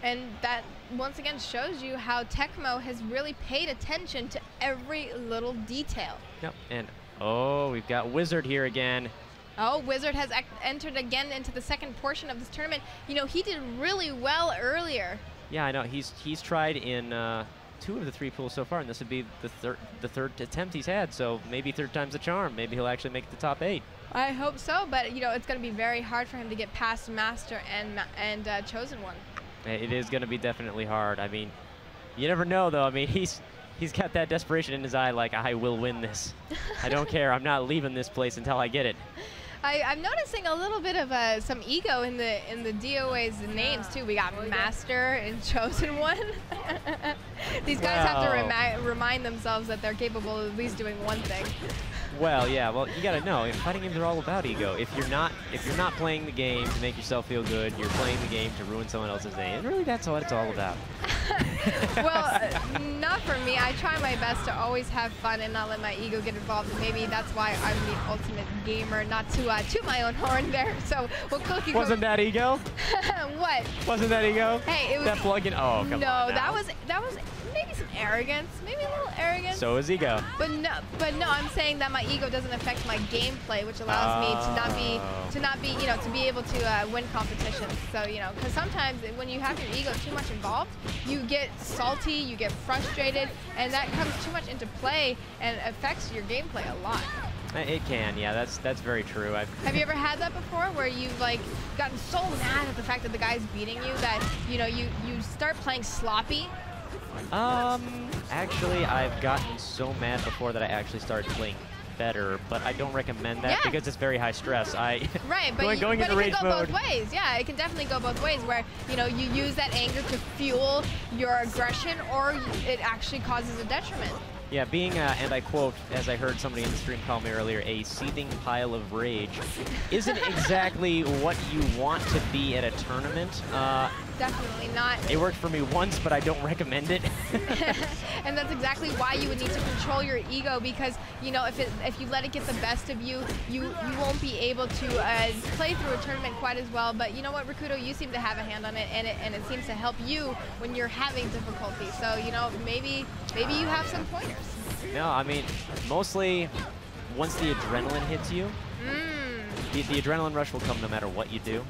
And that, once again, shows you how Tecmo has really paid attention to every little detail. Yep, and oh, we've got Wizard here again. Oh, Wizard has entered again into the second portion of this tournament. You know, he did really well earlier. Yeah, I know. He's tried in 2 of the 3 pools so far, and this would be the third attempt he's had. So maybe third time's a charm. Maybe he'll actually make the top 8. I hope so, but you know, it's going to be very hard for him to get past Master and Chosen One. It is going to be definitely hard. I mean, you never know, though. I mean, he's got that desperation in his eye, like, I will win this. I don't care. I'm not leaving this place until I get it. I'm noticing a little bit of some ego in the DOA's names too. We got Master and Chosen One. These guys have to remind themselves that they're capable of at least doing one thing. Well, yeah. Well, you got to know, fighting games are all about ego. If you're not playing the game to make yourself feel good, you're playing the game to ruin someone else's day. And really, that's what it's all about. Well, not for me. I try my best to always have fun and not let my ego get involved. And maybe that's why I'm the ultimate gamer, not to toot my own horn there. So we'll cookie. Wasn't that ego? What? Wasn't that ego? Hey, it was that plug-in. Oh, come on. No, that was maybe some arrogance, maybe a little arrogance. So is ego. But no, I'm saying that my ego doesn't affect my gameplay, which allows me to not be, you know, to be able to win competitions. So, you know, because sometimes when you have your ego too much involved, you get salty, you get frustrated, and that comes too much into play and affects your gameplay a lot. It can, yeah, that's very true. Have you ever had that before, where you've like gotten so mad at the fact that the guy's beating you that, you know, you start playing sloppy? Actually, I've gotten so mad before that I actually started playing better, but I don't recommend that because it's very high stress. Right, but going into rage it can go mode. both ways. Yeah, it can definitely go both ways, where, you know, you use that anger to fuel your aggression, or it actually causes a detriment. Yeah, being, and I quote, as I heard somebody in the stream call me earlier, a seething pile of rage isn't exactly what you want to be at a tournament. Definitely not. It worked for me once, but I don't recommend it. And that's exactly why you would need to control your ego, because, you know, if you let it get the best of you, you won't be able to play through a tournament quite as well. But you know what, Rakudo, you seem to have a hand on it, and it seems to help you when you're having difficulty. So, you know, maybe you have some pointers. No, I mean, mostly once the adrenaline hits you, the adrenaline rush will come no matter what you do.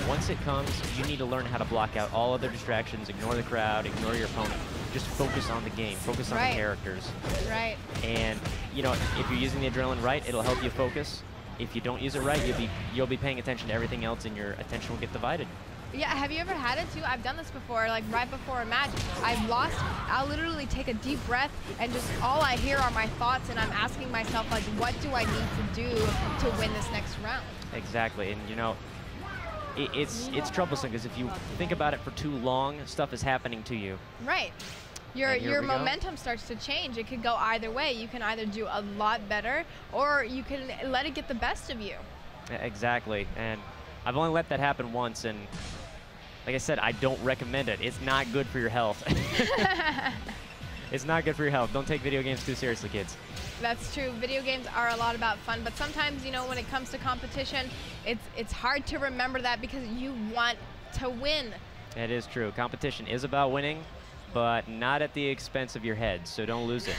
Once it comes, you need to learn how to block out all other distractions, ignore the crowd, ignore your opponent. Just focus on the game, focus on the characters. Right. And, you know, if you're using the adrenaline right, it'll help you focus. If you don't use it right, you'll be paying attention to everything else, and your attention will get divided. Yeah, have you ever had it too? I've done this before, like right before a match. I'll literally take a deep breath, and just all I hear are my thoughts, and I'm asking myself, like, what do I need to do to win this next round? Exactly, and you know, it's troublesome, because if you think about it for too long, stuff is happening to you. Right. Your momentum starts to change. It could go either way. You can either do a lot better, or you can let it get the best of you. Exactly, and I've only let that happen once, and like I said, I don't recommend it. It's not good for your health. It's not good for your health. Don't take video games too seriously, kids. That's true. Video games are a lot about fun, but sometimes, you know, when it comes to competition, it's hard to remember that, because you want to win. It is true. Competition is about winning, but not at the expense of your head, so don't lose it.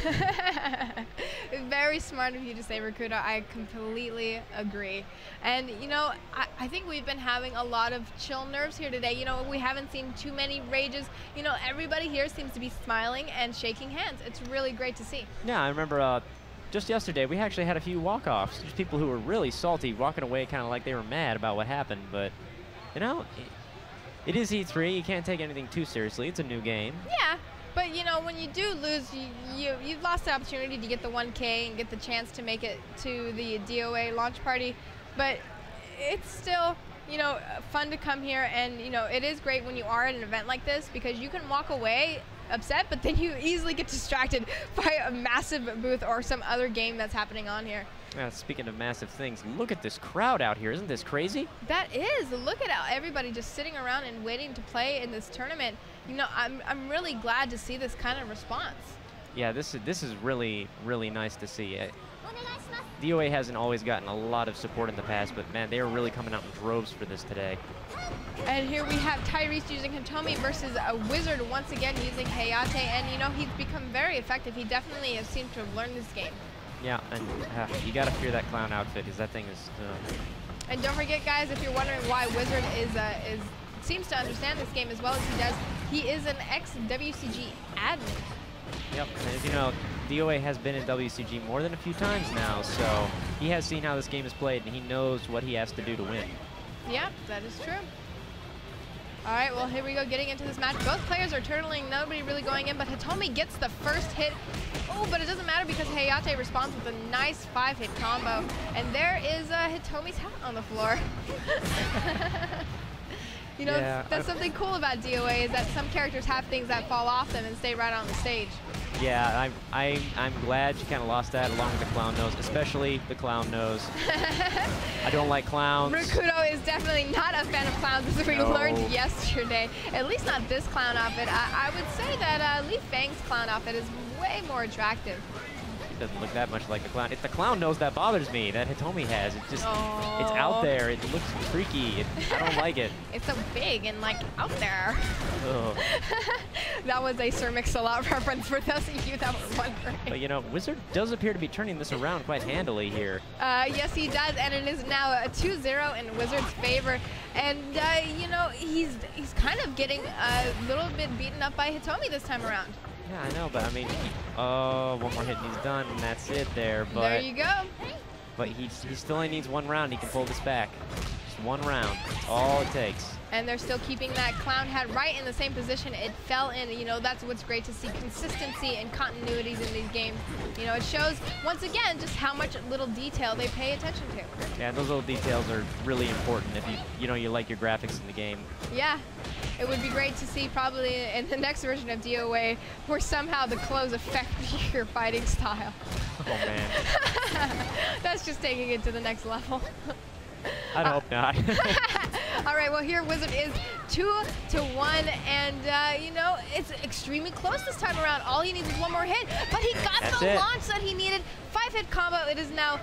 Very smart of you to say, Rakudo. I completely agree. And, you know, I think we've been having a lot of chill nerves here today. You know, we haven't seen too many rages. You know, everybody here seems to be smiling and shaking hands. It's really great to see. Yeah, I remember just yesterday, we actually had a few walk-offs. Just people who were really salty, walking away kind of like they were mad about what happened. But, you know, it is E3. You can't take anything too seriously. It's a new game. Yeah, but you know, when you do lose, you've lost the opportunity to get the 1K and get the chance to make it to the DOA launch party. But it's still, you know, fun to come here, and you know, it is great when you are at an event like this, because you can walk away upset, but then you easily get distracted by a massive booth or some other game that's happening on here. Speaking of massive things, look at this crowd out here. Isn't this crazy? That is. Look at everybody just sitting around and waiting to play in this tournament. You know, I'm really glad to see this kind of response. Yeah, this is really, really nice to see. DOA hasn't always gotten a lot of support in the past, but man, they are really coming out in droves for this today. And here we have Tyrece using Hitomi versus a Wizard once again using Hayate, and you know, he's become very effective. He definitely has seemed to have learned this game. Yeah, and you gotta fear that clown outfit, because that thing is... And don't forget, guys, if you're wondering why Wizard seems to understand this game as well as he does, he is an ex-WCG admin. Yep, and as you know, DOA has been in WCG more than a few times now, so he has seen how this game is played, and he knows what he has to do to win. Yeah, that is true. All right, well, here we go, getting into this match. Both players are turtling, nobody really going in, but Hitomi gets the first hit. Oh, but it doesn't matter because Hayate responds with a nice 5-hit combo. And there is Hitomi's hat on the floor. You know, yeah, that's something cool about DOA is that some characters have things that fall off them and stay right on the stage. Yeah, I'm glad you kind of lost that along with the clown nose, especially the clown nose. I don't like clowns. Rakudo is definitely not a fan of clowns, as we learned yesterday. At least not this clown outfit. I would say that Lee Fang's clown outfit is way more attractive. It doesn't look that much like a clown. It's the clown nose that bothers me, that Hitomi has. It just, it's out there. It looks freaky. I don't like it. It's so big and like out there. Oh. That was a Sir Mix-a-Lot reference for those of you that were wondering. But you know, Wizard does appear to be turning this around quite handily here. Yes, he does, and it is now a 2-0 in Wizard's favor. And you know, he's kind of getting a little bit beaten up by Hitomi this time around. Yeah, I know, but I mean, one more hit and he's done, and that's it there. But there you go. But he still only needs one round. He can pull this back. Just one round. That's all it takes. And they're still keeping that clown hat right in the same position it fell in. You know, that's what's great to see, consistency and continuities in these games. You know, it shows, once again, just how much little detail they pay attention to. Yeah, those little details are really important if you like your graphics in the game. Yeah. It would be great to see probably in the next version of DOA where somehow the clothes affect your fighting style. Oh, man. That's just taking it to the next level. I hope not. All right, well, here Wizard is 2-1, and you know, it's extremely close this time around. All he needs is one more hit, but he got the launch that he needed. 5-hit combo. It is now,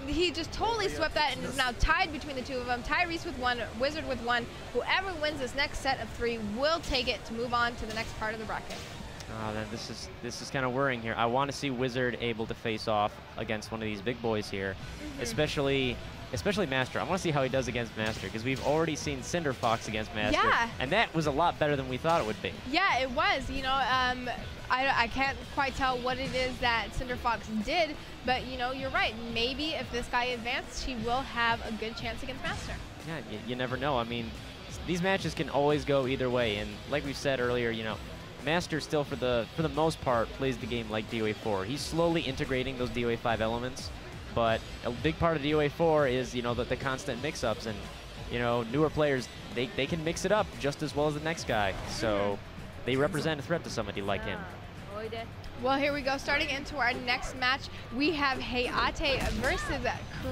he just totally swept that and is now tied between the two of them. Tyrece with 1, Wizard with 1. Whoever wins this next set of 3 will take it to move on to the next part of the bracket. Oh, man, this is kind of worrying here. I want to see Wizard able to face off against one of these big boys here, especially Master. I want to see how he does against Master, because we've already seen Cinder Fox against Master, and that was a lot better than we thought it would be. Yeah, it was. You know, I can't quite tell what it is that Cinder Fox did, but you know, you're right. Maybe if this guy advanced, he will have a good chance against Master. Yeah, you never know. I mean, these matches can always go either way, and like we said earlier, you know, Master still, for the most part, plays the game like DOA 4. He's slowly integrating those DOA 5 elements, but a big part of DOA 4 is, you know, the constant mix-ups, and, you know, newer players, they can mix it up just as well as the next guy, so they represent a threat to somebody like him. Well, here we go. Starting into our next match, we have Hayate versus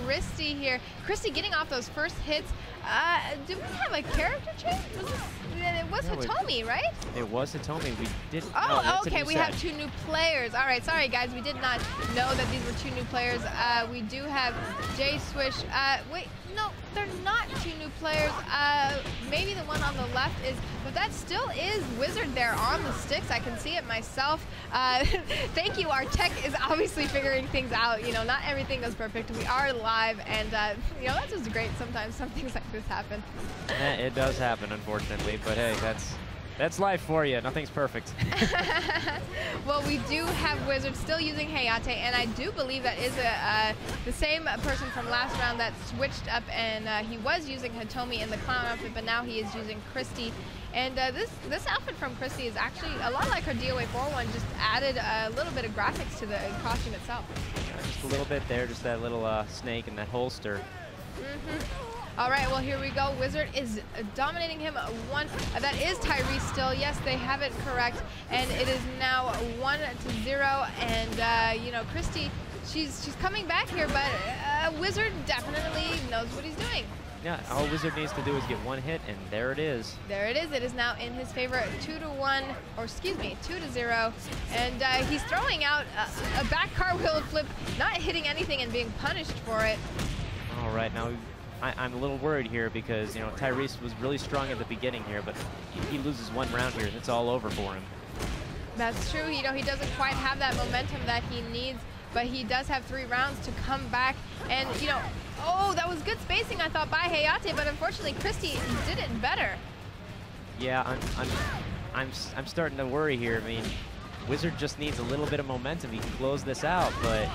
Christy here. Christy getting off those first hits. Do we have a character change? It was Hitomi, right? It was Hitomi. We did. Oh, no, okay. We have 2 new players. All right. Sorry, guys. We did not know that these were 2 new players. We do have J Swish. Wait, no, they're not 2 new players. Maybe the one on the left is, but that still is Wizard there on the sticks. I can see it myself. Thank you. Our tech is obviously figuring things out. You know, not everything goes perfect. We are live, and you know, that's just great. Sometimes some things like this happen. It does happen, unfortunately, but hey, that's life for you. Nothing's perfect. Well, we do have Wizard still using Hayate, and I do believe that is the same person from last round that switched up, and he was using Hitomi in the clown outfit, but now he is using Christy. And this outfit from Christy is actually a lot like her DOA 4 one, just added a little bit of graphics to the costume itself. Just a little bit there, just that little snake and that holster. All right, well, here we go. Wizard is dominating him. That is Tyrece still. Yes, they have it correct. And it is now 1-0. And, you know, Christy, she's coming back here, but Wizard definitely knows what he's doing. Yeah, all Wizard needs to do is get one hit, and there it is. There it is. It is now in his favor, 2-1, or excuse me, 2-0. And he's throwing out a back cartwheel flip, not hitting anything and being punished for it. All right, now I'm a little worried here because, you know, Tyrece was really strong at the beginning here, but he loses one round here, and it's all over for him. That's true. You know, he doesn't quite have that momentum that he needs, but he does have 3 rounds to come back. And, you know, oh, that was good spacing, I thought, by Hayate, but unfortunately, Christie did it better. Yeah, I'm starting to worry here. I mean, Wizard just needs a little bit of momentum. He can close this out, but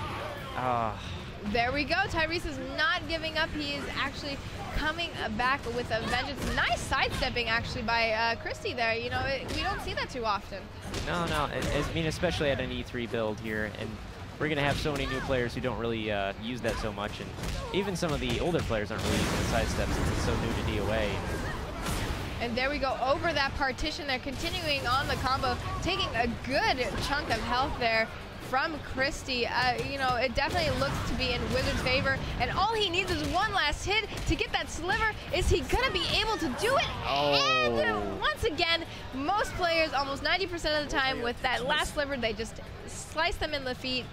there we go. Tyrece is not giving up. He is actually coming back with a vengeance. Nice sidestepping, actually, by Christie there. You know, we don't see that too often. No. I mean, especially at an E3 build here, and we're going to have so many new players who don't really use that so much, and even some of the older players aren't really using the sidesteps since it's so new to DOA. And there we go, over that partition there, continuing on the combo, taking a good chunk of health there from Christie. You know, it definitely looks to be in Wizard's favor, and all he needs is one last hit to get that sliver. Is he gonna be able to do it? Oh. And once again, most players, almost 90% of the time, with that last sliver, they just slice them in the feet.